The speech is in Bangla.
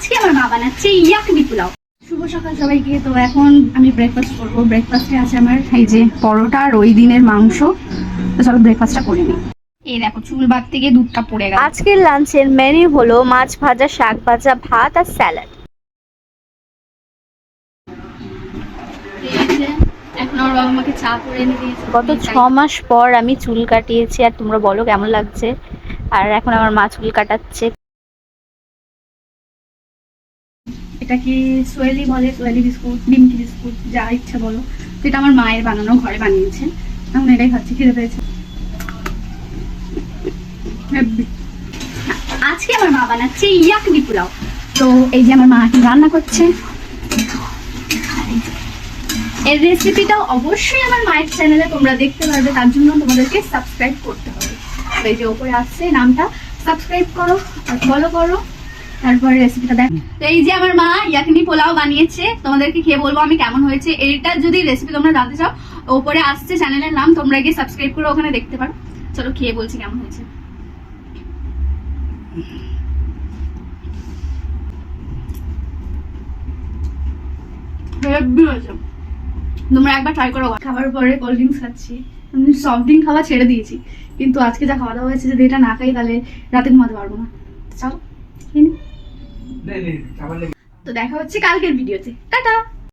আজকে আমার মা বানাচ্ছে ইয়াকনি পোলাও। শুভ সকাল সবাইকে। তো এখন আমি ব্রেকফাস্ট করবো। ব্রেকফাস্টে আছে আমার এই যে পরোটা আর ওই দিনের মাংস। তো চলো ব্রেকফাস্টটা করে নিই। এই দেখো চুল বাদ থেকে দুধটা পড়ে গেল। আজকের লাঞ্চের মেনু হলো মাছ ভাজা, শাক ভাজা, ভাত আর স্যালাড। এখন আমার বাবা আমাকে চা করে এনে দিয়েছে। গত 6 মাস পর আমি চুল কাটিয়েছি, আর তোমরা বলো কেমন লাগছে। আর এখন আমার মা চুল কাটাচ্ছে। এটা কি সোয়েলি বলে, সোয়েলি বিস্কুট, নিমকি বিস্কুট, যা ইচ্ছা বলো। তো এটা আমার মায়ের বানানো, ঘরে বানিয়েছে। এখন এটাই খাচ্ছি, খিদে পেয়েছে। আজকে আমার মা বানাচ্ছে ইয়াকনি পোলাও। তো এই যে আমার মা এখন রান্না করছে। এর রেসিপিটাও অবশ্যই আমার মায়ের চ্যানেলে তোমরা দেখতে পারবে, তার জন্য তোমাদেরকে সাবস্ক্রাইব করতে হবে। তো এই যে ওপরে আসছে নামটা, সাবস্ক্রাইব করো আর ফলো করো, তারপরে রেসিপিটা দেখ। তো এই যে আমার মা ইয়াকনি পোলাও বানিয়েছে, তোমাদেরকে খেয়ে বলবো আমি কেমন হয়েছে। এইটার যদি রেসিপি তোমরা জানতে চাও, ওপরে আসছে চ্যানেলের নাম, তোমরা গিয়ে সাবস্ক্রাইব করে ওখানে দেখতে পারো। চলো খেয়ে বলছি কেমন হয়েছে। তোমরা একবার ট্রাই করো। খাবার পরে কোল্ড ড্রিঙ্কস খাচ্ছি, সফট ড্রিঙ্ক খাওয়া ছেড়ে দিয়েছি, কিন্তু আজকে যা খাওয়া দাওয়া হয়েছে, যদি এটা না খাই তাহলে রাতে ঘুমাতে পারবো না। চলো তো দেখা হচ্ছে কালকের ভিডিওতে। টাটা।